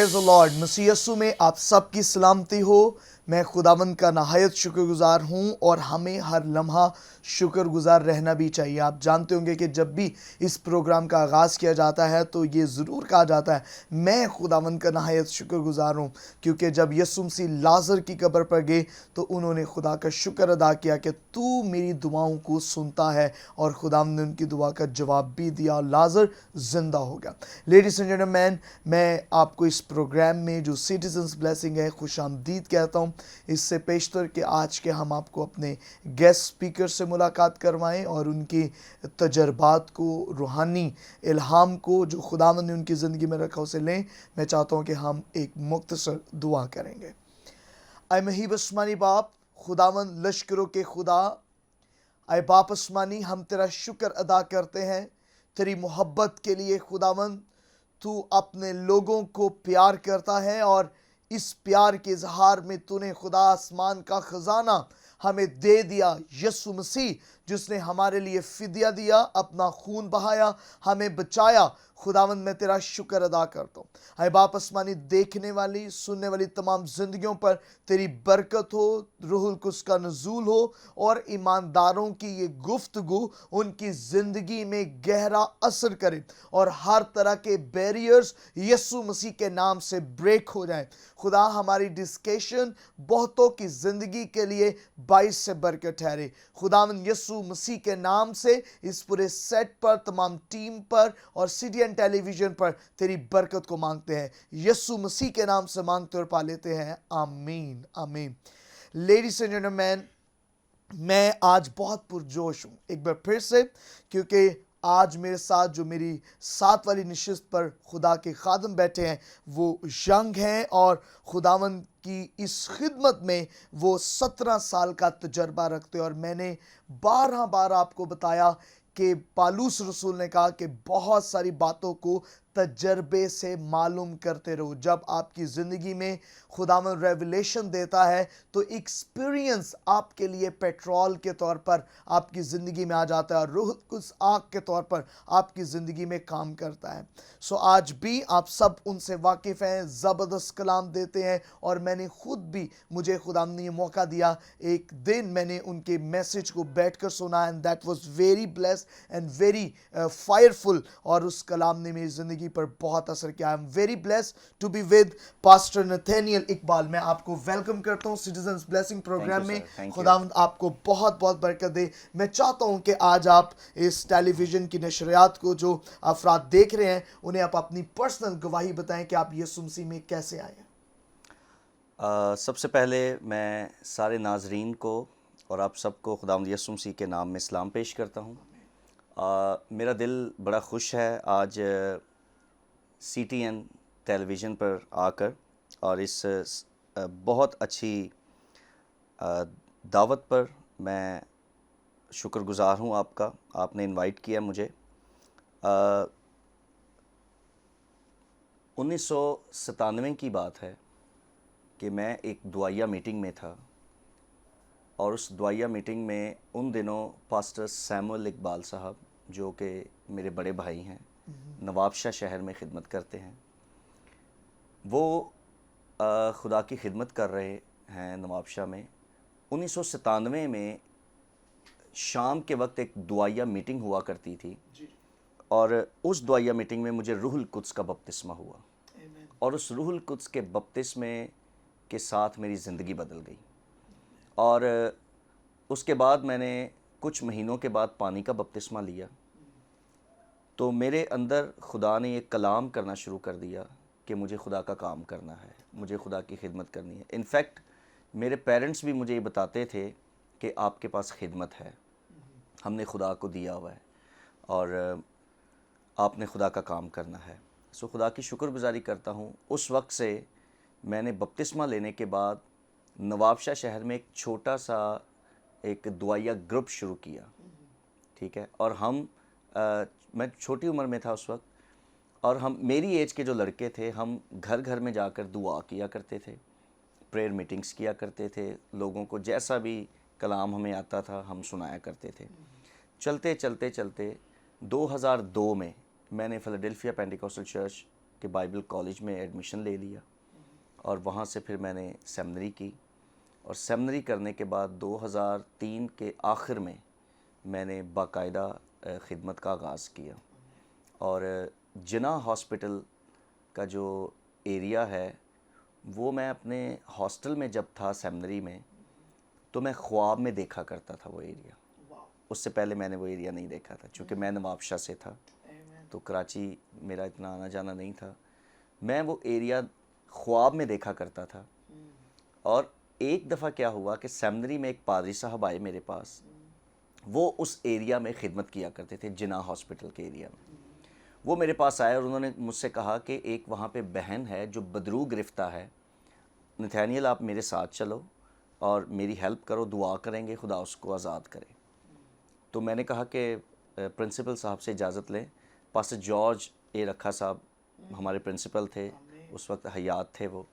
Praise the lord. मसीह यीशु में आप सबकी सलामती हो। मैं खुदावंद का नहायत शुक्रगुजार हूँ और हमें हर लम्हा शुक्रगुजार रहना भी चाहिए। आप जानते होंगे कि जब भी इस प्रोग्राम का आगाज़ किया जाता है तो ये ज़रूर कहा जाता है मैं खुदावंद का नहायत शुक्रगुजार हूँ, क्योंकि जब यीशु मसीह लाजर की कब्र पर गए तो उन्होंने खुदा का शुक्र अदा किया कि तू मेरी दुआओं को सुनता है, और खुदावंद ने उनकी दुआ का जवाब भी दिया, लाजर जिंदा हो गया। लेडीज एंड जेंटलमैन, मैं आपको इस प्रोग्राम में जो सिटीजन्स ब्लेसिंग है खुशामदीद कहता हूँ। इससे पेशतर कि आज के हम आपको अपने गेस्ट स्पीकर से मुलाकात करवाएं और उनकी तजर्बात को, रूहानी इल्हाम को जो खुदावंद ने उनकी ज़िंदगी में रखा उसे लें। मैं चाहता हूँ कि हम एक मुख्तसर दुआ करेंगे। आए महीब आसमानी बाप, खुदावंद लश्करों के खुदा, आए बाप आसमानी, हम तेरा शुक्र अदा करते हैं तेरी मोहब्बत के लिए। खुदावंद, तू अपने लोगों को प्यार करता है और इस प्यार के इजहार में तूने खुदा आसमान का खजाना हमें दे दिया, यीशु मसीह, जिसने हमारे लिए फिदिया दिया, अपना खून बहाया, हमें बचाया। खुदावंद, मैं तेरा शुक्र अदा करता हूँ। हाय बाप आसमानी, देखने वाली सुनने वाली तमाम जिंदगियों पर तेरी बरकत हो, रूहुल कुद्स का नज़ूल हो और ईमानदारों की ये गुफ्तगू उनकी ज़िंदगी में गहरा असर करे और हर तरह के बैरियर्स यीशु मसीह के नाम से ब्रेक हो जाए। खुदा, हमारी डिस्कशन बहुतों की ज़िंदगी के लिए बाइस से बरकत ठहरे। खुदावंद, यीशु मसीह के नाम से इस पूरे सेट पर, तमाम टीम पर और सीडीएन टेलीविज़न पर तेरी बरकत को मांगते हैं। यीशु मसीह के नाम से मांगते और पा लेते हैं, आमीन आमीन। लेडीज एंड जेंटलमैन, मैं आज बहुत पुरजोश हूँ एक बार फिर से, क्योंकि आज मेरे साथ जो मेरी साथ वाली नशिस्त पर खुदा के खादम बैठे हैं वो यंग हैं और खुदावन की इस खिदमत में वो 17 साल का तजर्बा रखते हैं। और मैंने 12 बार आपको बताया कि पालूस रसूल ने कहा कि बहुत सारी बातों को तजर्बे से मालूम करते रहो। जब आपकी ज़िंदगी में खुदावंद रेवलेशन देता है तो एक्सपीरियंस आपके लिए पेट्रोल के तौर पर आपकी ज़िंदगी में आ जाता है और रूह कुछ आग के तौर पर आपकी ज़िंदगी में काम करता है। सो आज भी आप सब उनसे वाकिफ़ हैं, ज़बरदस्त कलाम देते हैं और मैंने खुद भी, मुझे खुदावंद ने ये मौका दिया, एक दिन मैंने उनके मैसेज को बैठकर सुना and that was very blessed and very fireful, और उस कलाम ने मेरी ज़िंदगी पर बहुत असर किया। I am very blessed to be with pastor Nathaniel Iqbal. मैं आपको वेलकम करता हूँ सिटीजन्स ब्लेसिंग प्रोग्राम में। खुदावंद आपको बहुत बहुत बरकत दे। मैं चाहता हूँ कि आज आप इस टेलीविज़न की नशरियात को जो अफराद देख रहे हैं उन्हें आप अपनी पर्सनल गवाही बताएं कि आप यीशु मसीह में कैसे आए हैं। सबसे पहले मैं सारे नाजरीन को और आप सबको खुदावंद यीशु मसीह के नाम में सलाम पेश करता हूँ। मेरा दिल बड़ा खुश है आज सीटीएन टेलीविज़न पर आकर और इस बहुत अच्छी दावत पर मैं शुक्रगुजार हूँ आपका। आपने इनवाइट किया मुझे। 1997 की बात है कि मैं एक दुआया मीटिंग में था और उस दुआया मीटिंग में उन दिनों पास्टर सैमुअल इकबाल साहब, जो कि मेरे बड़े भाई हैं, नवाबशाह शहर में ख़िदमत करते हैं, वो खुदा की खिदमत कर रहे हैं नवाबशाह में। 1997 में शाम के वक्त एक दुआया मीटिंग हुआ करती थी और उस दुआया मीटिंग में मुझे रूहुल कुद्स का बपतिस्मा हुआ और उस रूहुल कुद्स के बपतिस्मे के साथ मेरी ज़िंदगी बदल गई। और उसके बाद मैंने कुछ महीनों के बाद पानी का बपतिस्मा लिया तो मेरे अंदर खुदा ने एक कलाम करना शुरू कर दिया कि मुझे खुदा का काम करना है, मुझे खुदा की खिदमत करनी है। इनफैक्ट मेरे पेरेंट्स भी मुझे ये बताते थे कि आपके पास खिदमत है, हमने खुदा को दिया हुआ है और आपने खुदा का काम करना है। सो खुदा की शुक्रगुजारी करता हूँ। उस वक्त से मैंने बपतिस्मा लेने के बाद नवाबशाह शहर में एक छोटा सा एक दुआया ग्रुप शुरू किया, ठीक है। और हम मैं छोटी उम्र में था उस वक्त और हम, मेरी एज के जो लड़के थे, हम घर घर में जाकर दुआ किया करते थे, प्रेयर मीटिंग्स किया करते थे, लोगों को जैसा भी कलाम हमें आता था हम सुनाया करते थे। चलते चलते चलते 2002 में मैंने फ़िलाडेल्फिया पेंटिकॉस्टल चर्च कि बाइबल कॉलेज में एडमिशन ले लिया और वहाँ से फिर मैंने सेमिनरी की और सेमिनरी करने के बाद 2003 के आखिर में मैंने बाकायदा ख़िदमत का आगाज़ किया और जिना हॉस्पिटल का जो एरिया है वो मैं अपने हॉस्टल में जब था सेमिनरी में तो मैं ख्वाब में देखा करता था वो एरिया। उससे पहले मैंने वो एरिया नहीं देखा था क्योंकि मैं नवाबशाह से था तो कराची मेरा इतना आना जाना नहीं था। मैं वो एरिया ख्वाब में देखा करता था और एक दफ़ा क्या हुआ कि सेमिनरी में एक पादरी साहब आए मेरे पास, वो उस एरिया में ख़िदमत किया करते थे जिना हॉस्पिटल के एरिया में। वो मेरे पास आए और उन्होंने मुझसे कहा कि एक वहाँ पे बहन है जो बदरू गिरफ्ता है, नथानियल आप मेरे साथ चलो और मेरी हेल्प करो, दुआ करेंगे खुदा उसको आज़ाद करे। तो मैंने कहा कि प्रिंसिपल साहब से इजाज़त लें। पास्टर जॉर्ज ए रखा साहब हमारे प्रिंसिपल थे, उस वक्त हयात थे वो।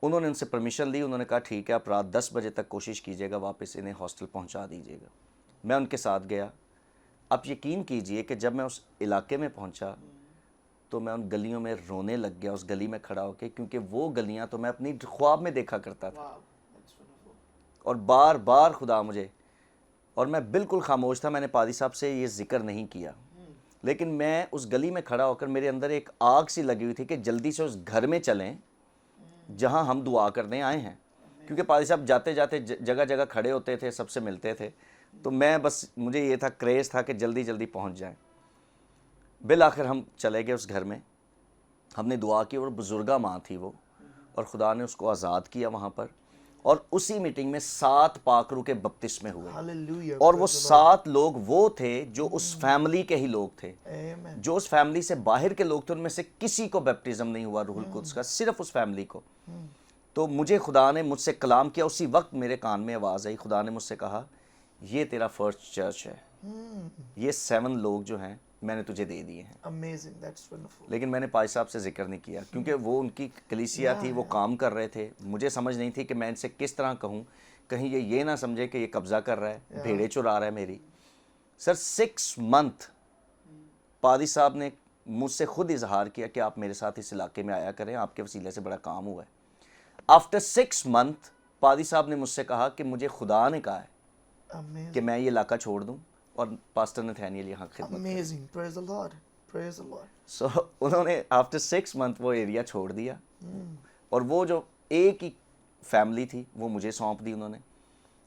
उन्होंने उनसे परमिशन ली, उन्होंने कहा ठीक है आप रात 10 बजे तक कोशिश कीजिएगा, वापस इन्हें हॉस्टल पहुंचा दीजिएगा। मैं उनके साथ गया। आप यकीन कीजिए कि जब मैं उस इलाके में पहुंचा तो मैं उन गलियों में रोने लग गया, उस गली में खड़ा होकर, क्योंकि वो गलियां तो मैं अपनी ख्वाब में देखा करता था और बार बार खुदा मुझे, और मैं बिल्कुल खामोश था, मैंने पादी साहब से ये जिक्र नहीं किया, लेकिन मैं उस गली में खड़ा होकर मेरे अंदर एक आग सी लगी हुई थी कि जल्दी से उस घर में चलें जहां हम दुआ करने आए हैं, क्योंकि पादी साहब जाते जाते जगह जगह खड़े होते थे, सबसे मिलते थे, तो मैं बस मुझे ये था, क्रेज़ था कि जल्दी जल्दी पहुंच जाएं। बिल आखिर हम चले गए उस घर में, हमने दुआ की और बुजुर्गा माँ थी वो, और खुदा ने उसको आज़ाद किया वहाँ पर। और उसी मीटिंग में 7 पाकरू के बपतिस्मे हुए Hallelujah. और वो Praise the 7 लोग वो थे जो उस फैमिली के ही लोग थे। Amen. जो उस फैमिली से बाहर के लोग थे उनमें से कुछ को बैप्टिज्म नहीं हुआ रूहुल कुद्स का, सिर्फ उस फैमिली को। तो मुझे खुदा ने मुझसे कलाम किया, उसी वक्त मेरे कान में आवाज़ आई, खुदा ने मुझसे कहा ये तेरा फर्स्ट चर्च है, ये 7 लोग जो हैं मैंने तुझे दे दिए हैं। Amazing. That's wonderful. लेकिन मैंने पाई साहब से जिक्र नहीं किया क्योंकि वो उनकी कलीसिया थी, वो काम कर रहे थे, मुझे समझ नहीं थी कि मैं इनसे किस तरह कहूँ, कहीं ये ना समझे कि ये कब्ज़ा कर रहा है, भेड़ें चुरा रहा है मेरी। सर 6 मंथ पादी साहब ने मुझसे खुद इजहार किया कि आप मेरे साथ इस इलाके में आया करें, आपके वसीले से बड़ा काम हुआ है। आफ्टर 6 मंथ पादी साहब ने मुझसे कहा कि मुझे खुदा ने कहा है Amazing. कि मैं ये इलाका छोड़ दूँ और पास्टर नथानियल यहाँ खिदमत। Amazing. Praise the Lord. Praise the Lord. सो उन्होंने आफ्टर 6 मंथ वो एरिया छोड़ दिया और वो जो एक ही फैमिली थी वो मुझे सौंप दी उन्होंने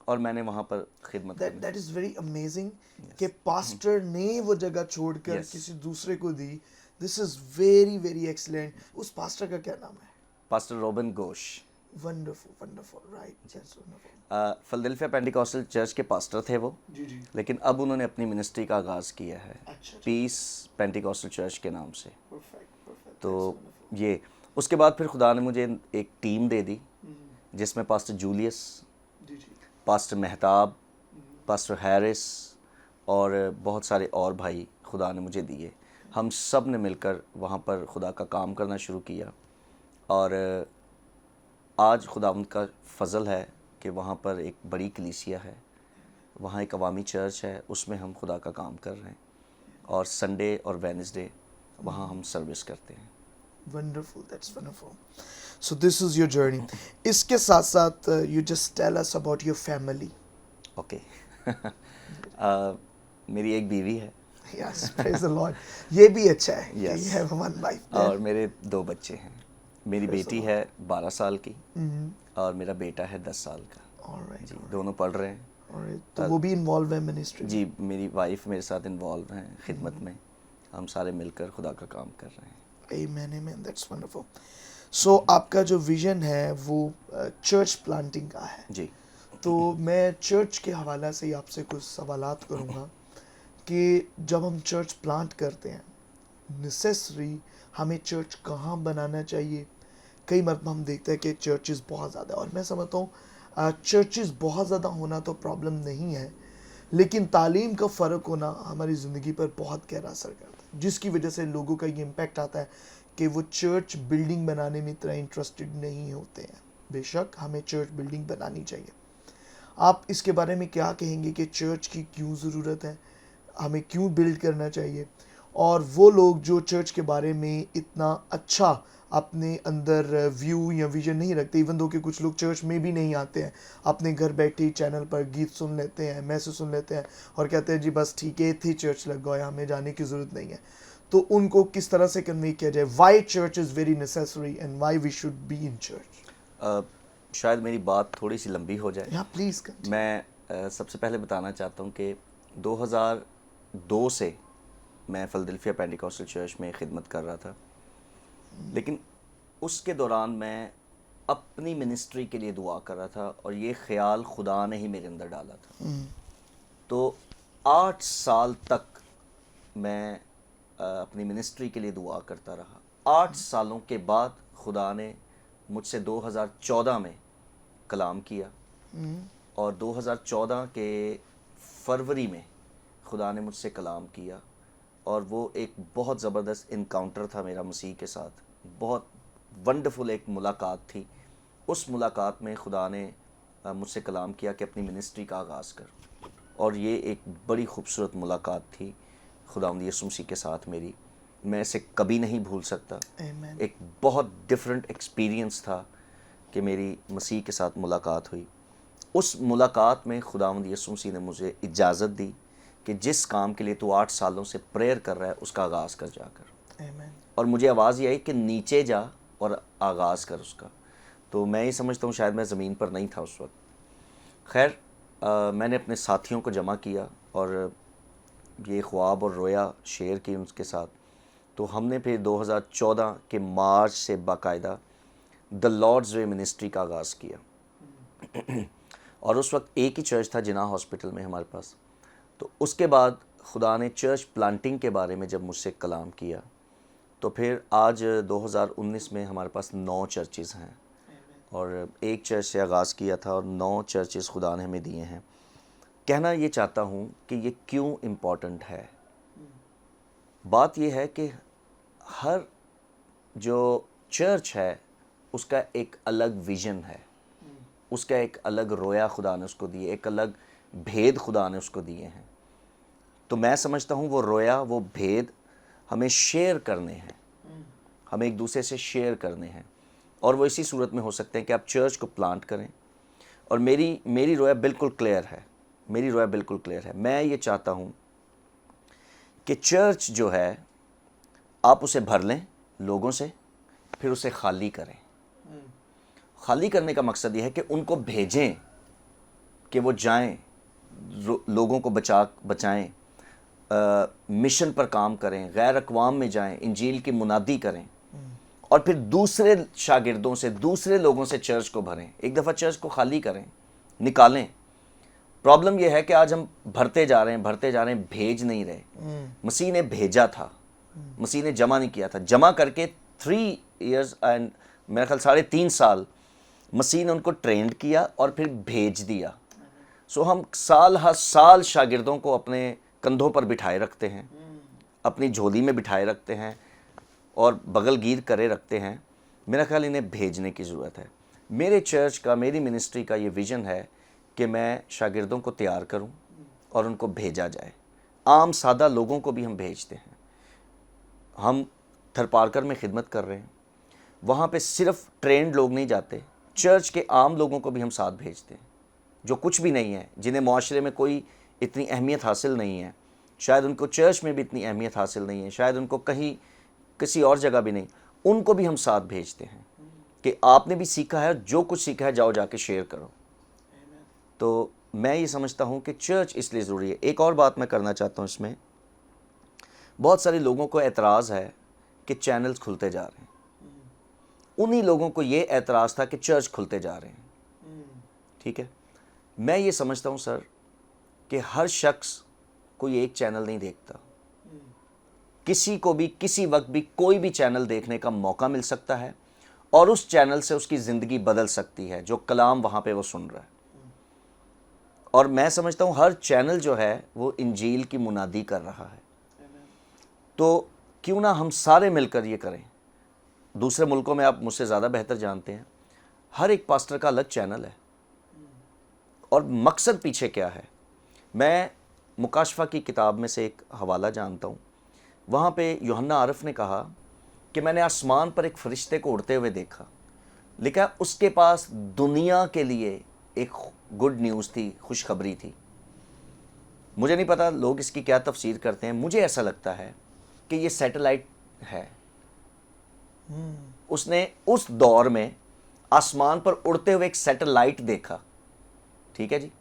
और मैंने वहाँ पर खिदमत That की। that is very amazing कि पास्टर ने वो जगह छोड़कर Yes. किसी दूसरे को दी. This is very very excellent. उस पास्टर का क्या नाम है? Pastor robin Ghosh Wonderful, wonderful. Right. That's wonderful. Philadelphia Pentecostal church के पास्टर थे वो, जी जी. लेकिन अब उन्होंने अपनी मिनिस्ट्री का आगाज़ किया है अच्छा. पीस पेंटिकॉस्टल चर्च के नाम से। Perfect, perfect. तो That's wonderful. ये उसके बाद फिर खुदा ने मुझे एक टीम दे दी जिसमें पास्टर जूलियस, जी जी. पास्टर मेहताब, पास्टर हैरिस और बहुत सारे और भाई खुदा ने मुझे दिए। हम सब ने मिलकर वहाँ पर खुदा का काम करना शुरू किया और आज खुदावंद का फजल है कि वहाँ पर एक बड़ी कलीसिया है, वहाँ एक अवामी चर्च है, उसमें हम खुदा का काम कर रहे हैं और संडे और वेडनेसडे वहाँ हम सर्विस करते हैं। Wonderful. That's wonderful. So this is your journey. इसके साथ साथ you just tell us about your family. Okay मेरी एक बीवी है Yes, praise the Lord. ये भी अच्छा है कि Yes. you have one wife there. और मेरे 2 बच्चे हैं। मेरी बेटी है 12 साल की और मेरा बेटा है 10 साल का। All right. जी, दोनों पढ़ रहे हैं। Alright. तो वो भी इन्वॉल्व है मिनिस्ट्री में? जी, मेरी वाइफ मेरे साथ इन्वॉल्व हैं खिदमत में, हम सारे मिलकर खुदा का काम कर रहे हैं। Amen, amen. That's wonderful. So आपका जो विजन है वो चर्च प्लांटिंग का है. जी तो मैं चर्च के हवाला से ही आपसे कुछ सवालात करूँगा कि जब हम चर्च प्लांट करते हैं नेसेसरी हमें चर्च कहाँ बनाना चाहिए. कई मरतबा हम देखते हैं कि चर्चेस बहुत ज़्यादा, और मैं समझता हूँ चर्चेस बहुत ज़्यादा होना तो प्रॉब्लम नहीं है, लेकिन तालीम का फ़र्क होना हमारी ज़िंदगी पर बहुत गहरा असर करता है, जिसकी वजह से लोगों का ये इम्पैक्ट आता है कि वो चर्च बिल्डिंग बनाने में इतना इंटरेस्टेड नहीं होते हैं. बेशक हमें चर्च बिल्डिंग बनानी चाहिए. आप इसके बारे में क्या कहेंगे कि चर्च की क्यों ज़रूरत है, हमें क्यों बिल्ड करना चाहिए, और वो लोग जो चर्च के बारे में इतना अच्छा अपने अंदर व्यू या विजन नहीं रखते, इवन दो कि कुछ लोग चर्च में भी नहीं आते हैं, अपने घर बैठे ही चैनल पर गीत सुन लेते हैं, मैसेज सुन लेते हैं और कहते हैं जी बस ठीक है थे चर्च लग गया, हमें जाने की ज़रूरत नहीं है। तो उनको किस तरह से कन्वे किया जाए why church is very necessary and why we should be in church? शायद मेरी बात थोड़ी सी लंबी हो जाए। या प्लीज़। मैं सबसे पहले बताना चाहता हूँ कि 2002 से मैं फिलडेल्फिया पेंटिकॉस्टल चर्च में खिदमत कर रहा था, लेकिन उसके दौरान मैं अपनी मिनिस्ट्री के लिए दुआ कर रहा था और ये ख्याल खुदा ने ही मेरे अंदर डाला था। तो 8 साल तक मैं अपनी मिनिस्ट्री के लिए दुआ करता रहा। 8 सालों के बाद खुदा ने मुझसे 2014 में कलाम किया और 2014 के फरवरी में खुदा ने मुझसे कलाम किया और वो एक बहुत ज़बरदस्त इनकाउंटर था मेरा मसीह के साथ। बहुत वंडरफुल एक मुलाकात थी। उस मुलाकात में खुदा ने मुझसे कलाम किया कि अपनी मिनिस्ट्री का आगाज़ कर, और ये एक बड़ी खूबसूरत मुलाकात थी खुदावंद यीशु मसीह के साथ मेरी। मैं इसे कभी नहीं भूल सकता। Amen. एक बहुत डिफरेंट एक्सपीरियंस था कि मेरी मसीह के साथ मुलाकात हुई। उस मुलाकात में खुदावंद यीशु मसीह ने मुझे इजाज़त दी कि जिस काम के लिए तू 8 सालों से प्रेयर कर रहा है उसका आगाज़ कर जाकर। Amen. और मुझे आवाज़ ये आई कि नीचे जा और आगाज़ कर उसका। तो मैं ही समझता हूँ शायद मैं ज़मीन पर नहीं था उस वक्त। खैर मैंने अपने साथियों को जमा किया और ये ख्वाब और रोया शेयर की उनके साथ। तो हमने फिर 2014 के मार्च से बाकायदा द लॉर्ड्स वे मिनिस्ट्री का आगाज़ किया और उस वक्त एक ही चर्च था जिना हॉस्पिटल में हमारे पास। तो उसके बाद खुदा ने चर्च प्लांटिंग के बारे में जब मुझसे कलाम किया तो फिर आज 2019 में हमारे पास 9 चर्चेज़ हैं और एक चर्च से आगाज़ किया था और 9 चर्चेज़ खुदा ने हमें दिए हैं। कहना ये चाहता हूँ कि ये क्यों इम्पॉर्टेंट है। बात ये है कि हर जो चर्च है उसका एक अलग विज़न है, उसका एक अलग रोया खुदा ने उसको दिए, एक अलग भेद खुदा ने उसको दिए हैं। तो मैं समझता हूँ वो रोया, वो भेद हमें शेयर करने हैं, हमें एक दूसरे से शेयर करने हैं और वो इसी सूरत में हो सकते हैं कि आप चर्च को प्लांट करें। और मेरी रोया बिल्कुल क्लियर है, मेरी रोया बिल्कुल क्लियर है। मैं ये चाहता हूँ कि चर्च जो है आप उसे भर लें लोगों से, फिर उसे खाली करें। खाली करने का मकसद ये है कि उनको भेजें कि वो जाएं, लोगों को बचाएं, मिशन पर काम करें, गैर अक़वाम में जाएं, इंजील की मुनादी करें और फिर दूसरे शागिर्दों से, दूसरे लोगों से चर्च को भरें। एक दफ़ा चर्च को खाली करें, निकालें। प्रॉब्लम यह है कि आज हम भरते जा रहे हैं, भेज नहीं रहे। मसीह ने भेजा था, मसीह ने जमा नहीं किया था। जमा करके 3 इयर्स एंड मेरा ख्याल 3.5 साल मसीह ने उनको ट्रेंड किया और फिर भेज दिया। सो हम साल हर साल शागिर्दों को अपने कंधों पर बिठाए रखते हैं, अपनी झोली में बिठाए रखते हैं और बगलगीर करे रखते हैं। मेरा ख्याल इन्हें भेजने की ज़रूरत है। मेरे चर्च का, मेरी मिनिस्ट्री का ये विज़न है कि मैं शागिर्दों को तैयार करूं और उनको भेजा जाए। आम सादा लोगों को भी हम भेजते हैं। हम थरपारकर में खिदमत कर रहे हैं, वहाँ पे सिर्फ ट्रेंड लोग नहीं जाते, चर्च के आम लोगों को भी हम साथ भेजते हैं जो कुछ भी नहीं है, जिन्हें माशरे में कोई इतनी अहमियत हासिल नहीं है, शायद उनको चर्च में भी इतनी अहमियत हासिल नहीं है, शायद उनको कहीं किसी और जगह भी नहीं, उनको भी हम साथ भेजते हैं कि आपने भी सीखा है, जो कुछ सीखा है जाओ जाके शेयर करो। तो मैं ये समझता हूँ कि चर्च इसलिए ज़रूरी है। एक और बात मैं करना चाहता हूँ इसमें, बहुत सारे लोगों को एतराज़ है कि चैनल्स खुलते जा रहे हैं। उन्हीं लोगों को ये एतराज़ था कि चर्च खुलते जा रहे हैं। ठीक है, मैं ये समझता हूँ सर कि हर शख्स कोई एक चैनल नहीं देखता। किसी को भी किसी वक्त भी कोई भी चैनल देखने का मौका मिल सकता है और उस चैनल से उसकी ज़िंदगी बदल सकती है, जो कलाम वहाँ पे वो सुन रहा है। और मैं समझता हूँ हर चैनल जो है वो इंजील की मुनादी कर रहा है। तो क्यों ना हम सारे मिलकर ये करें। दूसरे मुल्कों में आप मुझसे ज़्यादा बेहतर जानते हैं, हर एक पास्टर का अलग चैनल है और मकसद पीछे क्या है। मैं मुकाशफा की किताब में से एक हवाला जानता हूँ वहाँ पे यूहन्ना आरिफ ने कहा कि मैंने आसमान पर एक फरिश्ते को उड़ते हुए देखा, लिखा है उसके पास दुनिया के लिए एक गुड न्यूज़ थी, खुशखबरी थी। मुझे नहीं पता लोग इसकी क्या तफसीर करते हैं, मुझे ऐसा लगता है कि ये सैटेलाइट है। उसने उस दौर में आसमान पर उड़ते हुए एक सैटेलाइट देखा, ठीक है जी।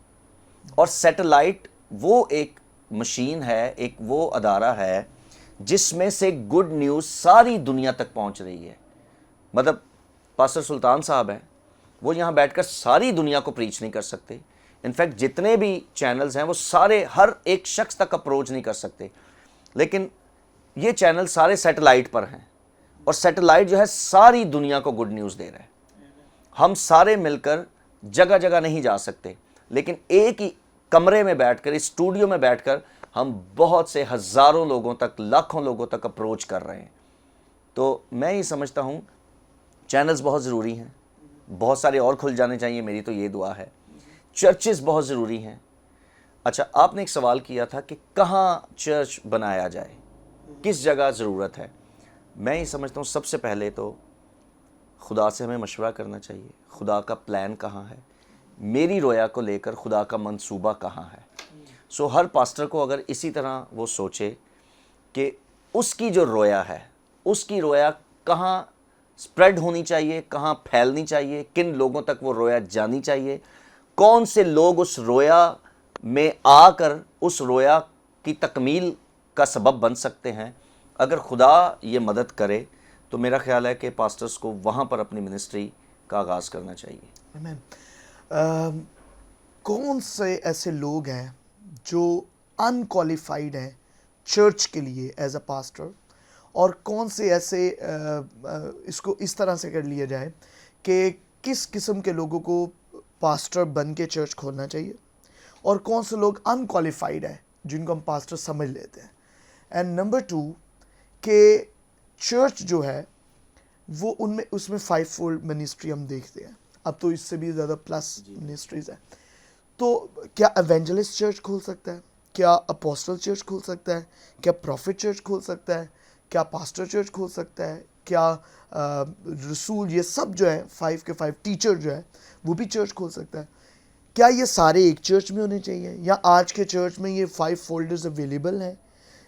और सैटेलाइट वो एक मशीन है, एक वो अदारा है जिसमें से गुड न्यूज़ सारी दुनिया तक पहुंच रही है। मतलब पास्टर सुल्तान साहब हैं, वो यहाँ बैठकर सारी दुनिया को प्रीच नहीं कर सकते। इनफैक्ट जितने भी चैनल्स हैं वो सारे हर एक शख्स तक अप्रोच नहीं कर सकते, लेकिन ये चैनल सारे सैटेलाइट पर हैं और सैटेलाइट जो है सारी दुनिया को गुड न्यूज़ दे रहा है। हम सारे मिलकर जगह जगह नहीं जा सकते, लेकिन एक ही कमरे में बैठकर, इस स्टूडियो में बैठकर हम बहुत से हज़ारों लोगों तक, लाखों लोगों तक अप्रोच कर रहे हैं। तो मैं ये समझता हूँ चैनल्स बहुत ज़रूरी हैं, बहुत सारे और खुल जाने चाहिए, मेरी तो ये दुआ है। चर्चेस बहुत ज़रूरी हैं। अच्छा, आपने एक सवाल किया था कि कहाँ चर्च बनाया जाए, किस जगह ज़रूरत है। मैं ये समझता हूँ सबसे पहले तो खुदा से हमें मशवरा करना चाहिए, खुदा का प्लान कहाँ है, मेरी रोया को लेकर खुदा का मंसूबा कहाँ है। सो हर पास्टर को अगर इसी तरह वो सोचे कि उसकी जो रोया है, उसकी रोया कहाँ स्प्रेड होनी चाहिए, कहाँ फैलनी चाहिए, किन लोगों तक वो रोया जानी चाहिए, कौन से लोग उस रोया में आकर उस रोया की तकमील का सबब बन सकते हैं। अगर खुदा ये मदद करे तो मेरा ख्याल है कि पास्टर्स को वहाँ पर अपनी मिनिस्ट्री का आगाज़ करना चाहिए। आमीन। कौन से ऐसे लोग हैं जो अनक्वालिफाइड हैं चर्च के लिए एज अ पास्टर, और कौन से ऐसे इसको इस तरह से कर लिया जाए कि किस किस्म के लोगों को पास्टर बन के चर्च खोलना चाहिए, और कौन से लोग अनक्वालिफाइड हैं जिनको हम पास्टर समझ लेते हैं। एंड नंबर 2 कि चर्च जो है वो उनमें उसमें 5 फोल्ड मिनिस्ट्री हम देखते हैं, अब तो इससे भी ज़्यादा प्लस मिनिस्ट्रीज हैं। तो क्या एवेंजलिस्ट चर्च खोल सकता है, क्या अपोस्टल चर्च खोल सकता है, क्या प्रॉफिट चर्च खोल सकता है, क्या पास्टर चर्च खोल सकता है, क्या रसूल, ये सब जो है 5 के 5 टीचर जो है वो भी चर्च खोल सकता है। क्या ये सारे एक चर्च में होने चाहिए, या आज के चर्च में ये 5 फोल्डर्स अवेलेबल हैं,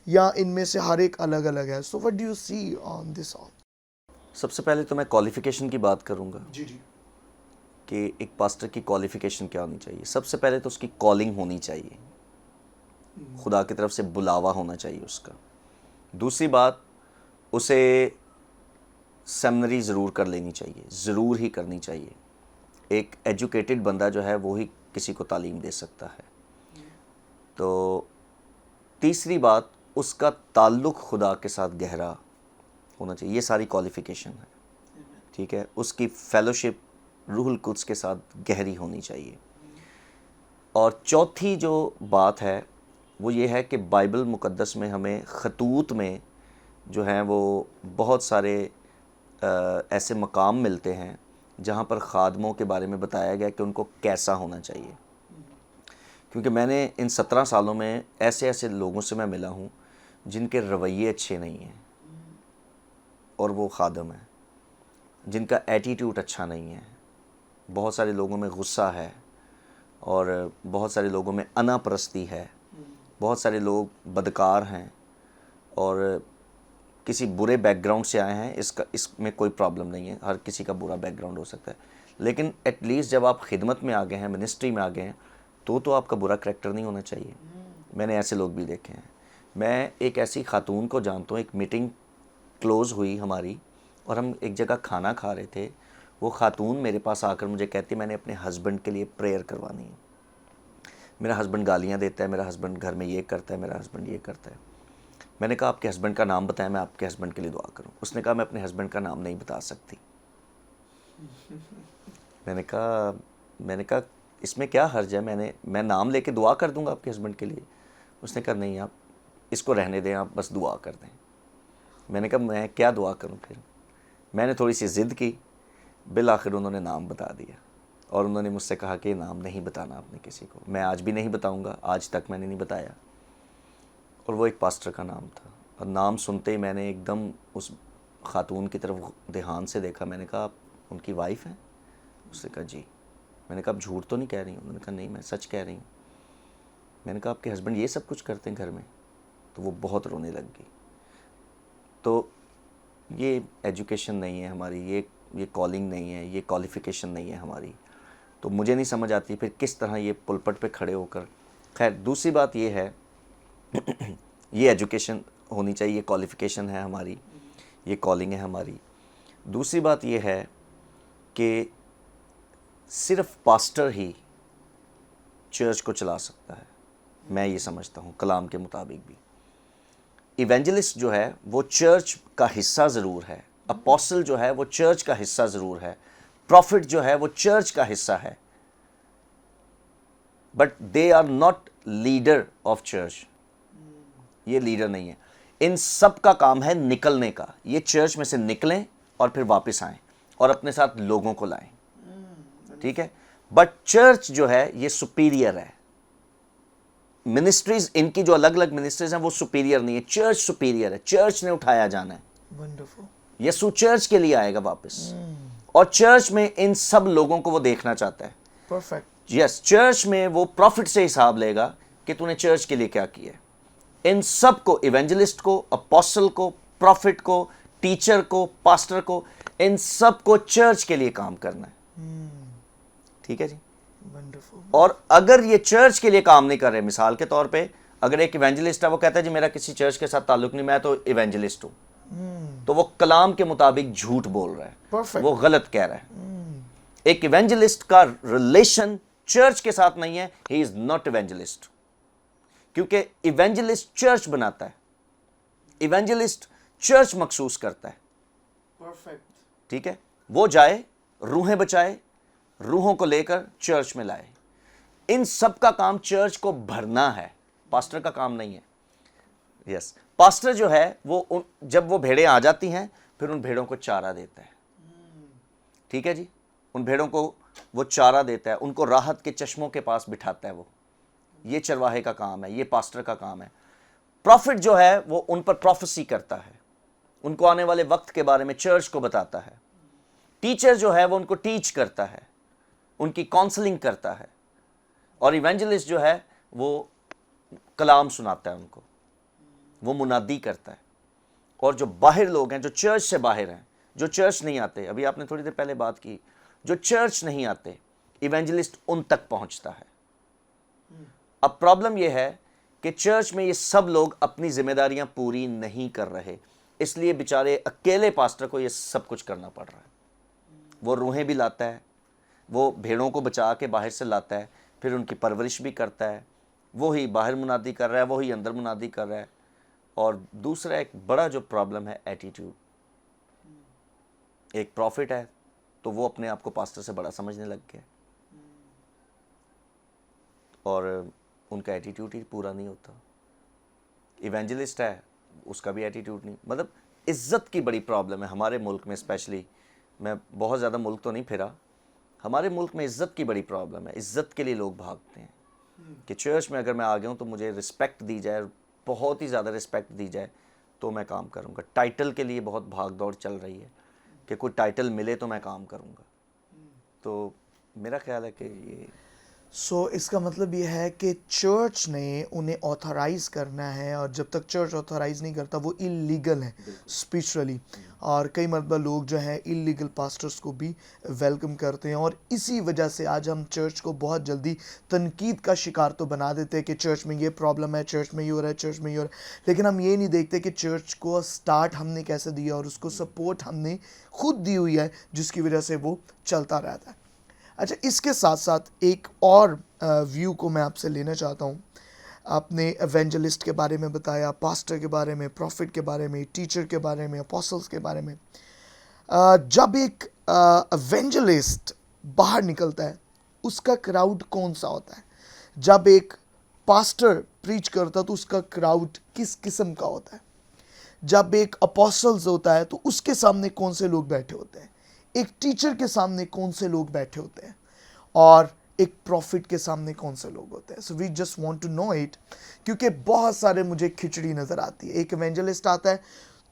या इनमें से हर एक अलग अलग है। So what do you see on this all? सबसे पहले तो मैं क्वालिफ़िकेशन की बात करूँगा जी जी। कि एक पास्टर की क्वालिफ़िकेशन क्या होनी चाहिए। सबसे पहले तो उसकी कॉलिंग होनी चाहिए, खुदा की तरफ से बुलावा होना चाहिए उसका। दूसरी बात, उसे सेमिनरी ज़रूर कर लेनी चाहिए, ज़रूर ही करनी चाहिए। एक एजुकेटेड बंदा जो है वो ही किसी को तालीम दे सकता है। तो तीसरी बात, उसका ताल्लुक़ खुदा के साथ गहरा होना चाहिए। ये सारी क्वालिफ़िकेशन है, ठीक है। उसकी फ़ेलोशिप रूहुल कुद्स के साथ गहरी होनी चाहिए। और चौथी जो बात है वो ये है कि बाइबल मुक़द्दस में हमें ख़तूत में जो हैं वो बहुत सारे ऐसे मकाम मिलते हैं जहाँ पर ख़ादमों के बारे में बताया गया कि उनको कैसा होना चाहिए। क्योंकि मैंने इन 17 सालों में ऐसे ऐसे लोगों से मैं मिला हूँ जिनके रवैये अच्छे नहीं हैं और वो ख़ादम हैं, जिनका एटीट्यूड अच्छा नहीं है। बहुत सारे लोगों में गुस्सा है और बहुत सारे लोगों में अनापरस्ती है, बहुत सारे लोग बदकार हैं और किसी बुरे बैकग्राउंड से आए हैं। इसमें कोई प्रॉब्लम नहीं है, हर किसी का बुरा बैकग्राउंड हो सकता है, लेकिन एटलीस्ट जब आप खिदमत में आ गए हैं, मिनिस्ट्री में आ गए हैं, तो आपका बुरा करैक्टर नहीं होना चाहिए। मैंने ऐसे लोग भी देखे हैं। मैं एक ऐसी खातून को जानता हूँ, एक मीटिंग क्लोज़ हुई हमारी और हम एक जगह खाना खा रहे थे। वो खातून मेरे पास आकर मुझे कहती, मैंने अपने हस्बैंड के लिए प्रेयर करवानी है, मेरा हस्बैंड गालियाँ देता है, मेरा हस्बैंड घर में ये करता है, मेरा हस्बैंड ये करता है। मैंने कहा आपके हस्बैंड का नाम बताएं, मैं आपके हस्बैंड के लिए दुआ करूं। उसने कहा मैं अपने हस्बैंड का नाम नहीं बता सकती। मैंने कहा इसमें क्या हर्ज है, मैं नाम लेके दुआ कर दूंगा आपके हस्बैंड के लिए। उसने कहा नहीं, आप इसको रहने दें, आप बस दुआ कर दें। मैंने कहा मैं क्या दुआ करूं फिर। मैंने थोड़ी सी ज़िद की, बिल आखिर उन्होंने नाम बता दिया और उन्होंने मुझसे कहा कि नाम नहीं बताना आपने किसी को। मैं आज भी नहीं बताऊंगा, आज तक मैंने नहीं बताया। और वो एक पास्टर का नाम था। और नाम सुनते ही मैंने एकदम उस खातून की तरफ ध्यान से देखा। मैंने कहा आप उनकी वाइफ हैं? उसने कहा जी। मैंने कहा आप झूठ तो नहीं कह रही हूँ? उन्होंने कहा नहीं मैं सच कह रही हूँ। मैंने कहा आपके हस्बैंड ये सब कुछ करते हैं घर में? तो वो बहुत रोने लग गई। तो ये एजुकेशन नहीं है हमारी, ये कॉलिंग नहीं है, ये क्वालिफ़िकेशन नहीं है हमारी। तो मुझे नहीं समझ आती फिर किस तरह ये पुलपट पे खड़े होकर। खैर दूसरी बात ये है ये एजुकेशन होनी चाहिए, ये क्वालिफ़िकेशन है हमारी, ये कॉलिंग है हमारी। दूसरी बात ये है कि सिर्फ पास्टर ही चर्च को चला सकता है, मैं ये समझता हूँ कलाम के मुताबिक भी। इवेंजलिस्ट जो है वो चर्च का हिस्सा ज़रूर है, अपोस्टल जो है वो चर्च का हिस्सा ज़रूर है, प्रॉफिट जो है वो चर्च का हिस्सा है, but they are not leader of church. ये लीडर नहीं है। इन सब का काम है निकलने का। ये चर्च में से निकलें और फिर वापस आएं और अपने साथ लोगों को लाएं, ठीक है। बट चर्च जो है ये सुपीरियर है। मिनिस्ट्रीज इनकी जो अलग अलग मिनिस्ट्रीज हैं वो सुपीरियर नहीं है, चर्च सुपीरियर है। चर्च ने उठाया जाना है। वंडरफुल। यीशु चर्च के लिए आएगा वापस, और चर्च में इन सब लोगों को वो देखना चाहता है। परफेक्ट। यस, चर्च में वो प्रॉफिट से हिसाब लेगा कि तूने चर्च के लिए क्या किया है। इन सब को, इवेंजलिस्ट को, अपोस्टल को, प्रॉफिट को, टीचर को, पास्टर को, इन सब को चर्च के लिए काम करना है, ठीक है जी। वंडरफुल। और अगर ये चर्च के लिए काम नहीं कर रहे, मिसाल के तौर पे अगर एक इवेंजलिस्ट है वो कहता है जी मेरा किसी चर्च के साथ ताल्लुक नहीं, मैं तो इवेंजलिस्ट हूं, तो वो कलाम के मुताबिक झूठ बोल रहा है, Perfect. वो गलत कह रहा है। एक इवेंजलिस्ट का रिलेशन चर्च के साथ नहीं है, ही इज नॉट इवेंजलिस्ट। क्योंकि इवेंजलिस्ट चर्च बनाता है, इवेंजलिस्ट चर्च मखसूस करता है, परफेक्ट। ठीक है। वो जाए, रूहें बचाए, रूहों को लेकर चर्च में लाए। इन सब का काम चर्च को भरना है, पास्टर का काम नहीं है। यस, पास्टर जो है वो जब वो भेड़ें आ जाती हैं फिर उन भेड़ों को चारा देता है, ठीक है जी। उन भेड़ों को वो चारा देता है, उनको राहत के चश्मों के पास बिठाता है। वो ये चरवाहे का काम है, ये पास्टर का काम है। प्रॉफिट जो है वो उन पर प्रोफेसी करता है, उनको आने वाले वक्त के बारे में चर्च को बताता है। टीचर जो है वो उनको टीच करता है, उनकी काउंसलिंग करता है। और इवेंजलिस्ट जो है वो कलाम सुनाता है उनको, वो मुनादी करता है। और जो बाहर लोग हैं, जो चर्च से बाहर हैं, जो चर्च नहीं आते, अभी आपने थोड़ी देर पहले बात की, जो चर्च नहीं आते, इवेंजलिस्ट उन तक पहुंचता है। अब प्रॉब्लम यह है कि चर्च में ये सब लोग अपनी जिम्मेदारियां पूरी नहीं कर रहे, इसलिए बेचारे अकेले पास्टर को ये सब कुछ करना पड़ रहा है। वो रूहें भी लाता है, वो भेड़ों को बचा के बाहर से लाता है, फिर उनकी परवरिश भी करता है। वो ही बाहर मुनादी कर रहा है, वो ही अंदर मुनादी कर रहा है। और दूसरा एक बड़ा जो प्रॉब्लम है, एटीट्यूड। एक प्रॉफिट है तो वो अपने आप को पास्टर से बड़ा समझने लग गया, और उनका एटीट्यूड ही पूरा नहीं होता। इवेंजलिस्ट है, उसका भी एटीट्यूड नहीं। मतलब इज़्ज़त की बड़ी प्रॉब्लम है हमारे मुल्क में, स्पेशली। मैं बहुत ज़्यादा मुल्क तो नहीं फिरा, हमारे मुल्क में इज़्ज़त की बड़ी प्रॉब्लम है। इज़्ज़त के लिए लोग भागते हैं कि चर्च में अगर मैं आ गया हूँ तो मुझे रिस्पेक्ट दी जाए, बहुत ही ज़्यादा रिस्पेक्ट दी जाए तो मैं काम करूँगा। टाइटल के लिए बहुत भाग दौड़ चल रही है कि कोई टाइटल मिले तो मैं काम करूँगा। तो मेरा ख्याल है कि ये इसका मतलब ये है कि चर्च ने उन्हें ऑथराइज करना है, और जब तक चर्च ऑथराइज नहीं करता वो इलीगल है स्पिरिचुअली। और कई मरतबा लोग जो हैं इलीगल पास्टर्स को भी वेलकम करते हैं, और इसी वजह से आज हम चर्च को बहुत जल्दी तनकीद का शिकार तो बना देते हैं कि चर्च में ये प्रॉब्लम है, चर्च में ये हो रहा है, चर्च में ये हो रहा है। लेकिन हम ये नहीं देखते कि चर्च को स्टार्ट हमने कैसे दिया और उसको सपोर्ट हमने खुद दी हुई है, जिसकी वजह से वो चलता रहता है। अच्छा, इसके साथ साथ एक और व्यू को मैं आपसे लेना चाहता हूँ। आपने एवेंजलिस्ट के बारे में बताया, पास्टर के बारे में, प्रॉफिट के बारे में, टीचर के बारे में, अपोस्टल्स के बारे में। जब एक एवेंजलिस्ट बाहर निकलता है उसका क्राउड कौन सा होता है? जब एक पास्टर प्रीच करता है तो उसका क्राउड किस किस्म का होता है? जब एक अपोस्टल्स होता है तो उसके सामने कौन से लोग बैठे होते हैं? एक टीचर के सामने कौन से लोग बैठे होते हैं? और एक प्रॉफिट के सामने कौन से लोग होते हैं? So we just want to know it, क्योंकि बहुत सारे मुझे खिचड़ी नज़र आती है। एक इवेंजलिस्ट आता है,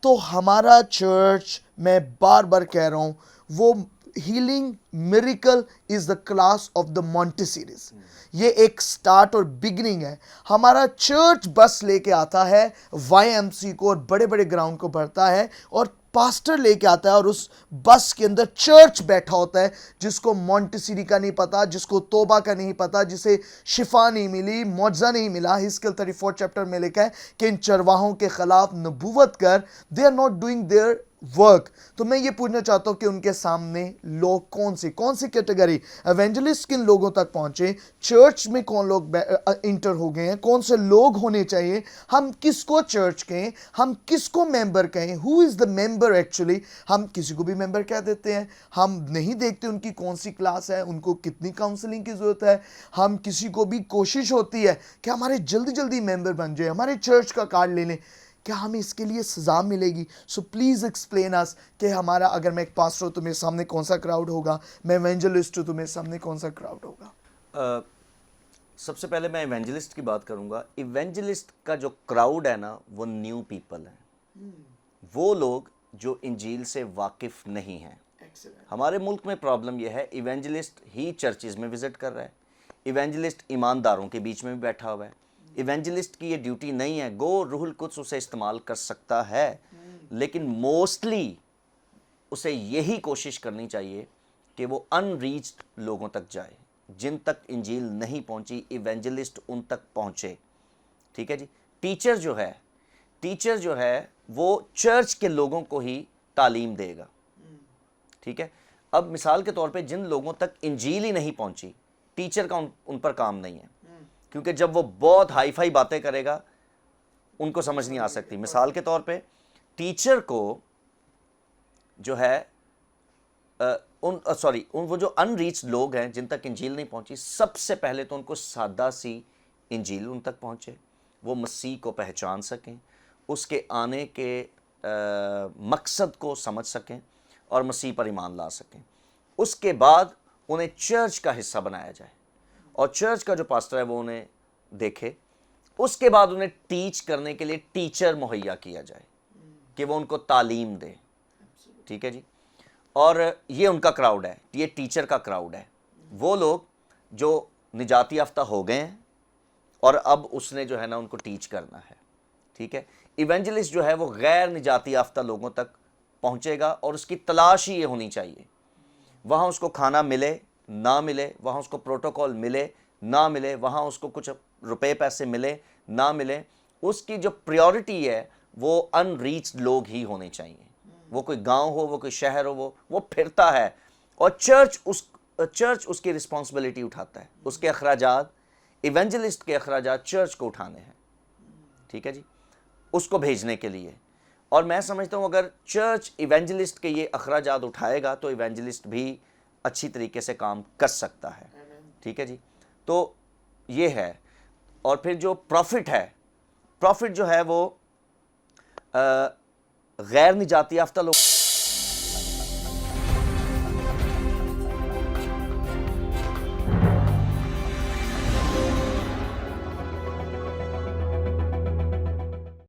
तो हमारा चर्च, मैं बार बार कह रहा हूँ, वो healing miracle is the class of the Monte series. ये एक स्टार्ट और बिगिनिंग है। हमारा चर्च बस लेके आता है YMC को और बड़े बड़े ग्राउंड को भरता है, और पास्टर लेके आता है, और उस बस के अंदर चर्च बैठा होता है, जिसको मॉन्टेसरी का नहीं पता, जिसको तोबा का नहीं पता, जिसे शिफा नहीं मिली, मौजज़ा नहीं मिला। हिस्कियल 34 चैप्टर में लिखा है कि इन चरवाहों के खिलाफ नबूवत कर, they are not doing their work. तो मैं ये पूछना चाहता हूं कि उनके सामने लोग कौन सी कैटेगरी, एवेंजलिस्ट किन लोगों तक पहुंचे, चर्च में कौन लोग इंटर हो गए हैं, कौन से लोग होने चाहिए, हम किसको चर्च कहें, हम किसको मेंबर कहें, who is the member actually. हम किसी को भी मेंबर कह देते हैं, हम नहीं देखते उनकी कौन सी क्लास है, उनको कितनी काउंसलिंग की जरूरत है। हम किसी को भी कोशिश होती है कि हमारे जल्दी जल्दी मेंबर बन जाए, हमारे चर्च का कार्ड ले लें, क्या हमें इसके लिए सजा मिलेगी? सो प्लीज़ एक्सप्लेन अस कि हमारा, अगर मैं एक पास्टर हूं तो मेरे सामने कौन सा क्राउड होगा, मैं इवेंजलिस्ट हूं तो मेरे सामने कौन सा क्राउड होगा? सबसे पहले मैं इवेंजलिस्ट की बात करूंगा। इवेंजलिस्ट का जो क्राउड है ना, वो न्यू पीपल है, वो लोग जो इंजील से वाकिफ नहीं हैं। हमारे मुल्क में प्रॉब्लम यह है, इवेंजलिस्ट ही चर्चेज में विजिट कर रहा है, इवेंजलिस्ट ईमानदारों के बीच में भी बैठा हुआ है। इवेंजलिस्ट की ये ड्यूटी नहीं है। गो रूहुल कुद्स उसे इस्तेमाल कर सकता है, लेकिन मोस्टली उसे यही कोशिश करनी चाहिए कि वो अनरीच्ड लोगों तक जाए, जिन तक इंजील नहीं पहुंची, इवेंजलिस्ट उन तक पहुंचे। ठीक है जी। टीचर जो है वो चर्च के लोगों को ही तालीम देगा। ठीक है। अब मिसाल के तौर पे जिन लोगों तक इंजील ही नहीं पहुंची, टीचर का उन पर काम नहीं है, क्योंकि जब वो बहुत हाई फाई बातें करेगा उनको समझ नहीं आ सकती। मिसाल के तौर पे टीचर को जो है वो जो अनरीच्ड लोग हैं, जिन तक इंजील नहीं पहुंची, सबसे पहले तो उनको सादा सी इंजील उन तक पहुंचे, वो मसीह को पहचान सकें, उसके आने के मकसद को समझ सकें और मसीह पर ईमान ला सकें। उसके बाद उन्हें चर्च का हिस्सा बनाया जाए और चर्च का जो पास्टर है वो उन्हें देखे। उसके बाद उन्हें टीच करने के लिए टीचर मुहैया किया जाए कि वो उनको तालीम दे। ठीक है जी। और ये उनका क्राउड है, ये टीचर का क्राउड है। वो लोग जो निजाती याफ्ता हो गए हैं और अब उसने जो है ना उनको टीच करना है। ठीक है। इवेंजलिस्ट जो है वो गैर निजाती याफ्ता लोगों तक पहुंचेगा और उसकी तलाश ही ये होनी चाहिए। वहाँ उसको खाना मिले ना मिले, वहाँ उसको प्रोटोकॉल मिले ना मिले, वहाँ उसको कुछ रुपए पैसे मिले ना मिले, उसकी जो प्रायोरिटी है वो अनरीच्ड लोग ही होने चाहिए। वो कोई गांव हो, वो कोई शहर हो, वो फिरता है और चर्च उसकी रिस्पॉन्सिबिलिटी उठाता है। उसके अखराजात, इवेंजलिस्ट के अखराजात चर्च को उठाने हैं। ठीक है जी, उसको भेजने के लिए। और मैं समझता हूँ अगर चर्च इवेंजलिस्ट के ये अखराजात उठाएगा तो इवेंजलिस्ट भी अच्छी तरीके से काम कर सकता है। ठीक है जी। तो ये है। और फिर जो प्रॉफिट है, प्रॉफिट जो है वो गैर निजाती याफ्ता लोग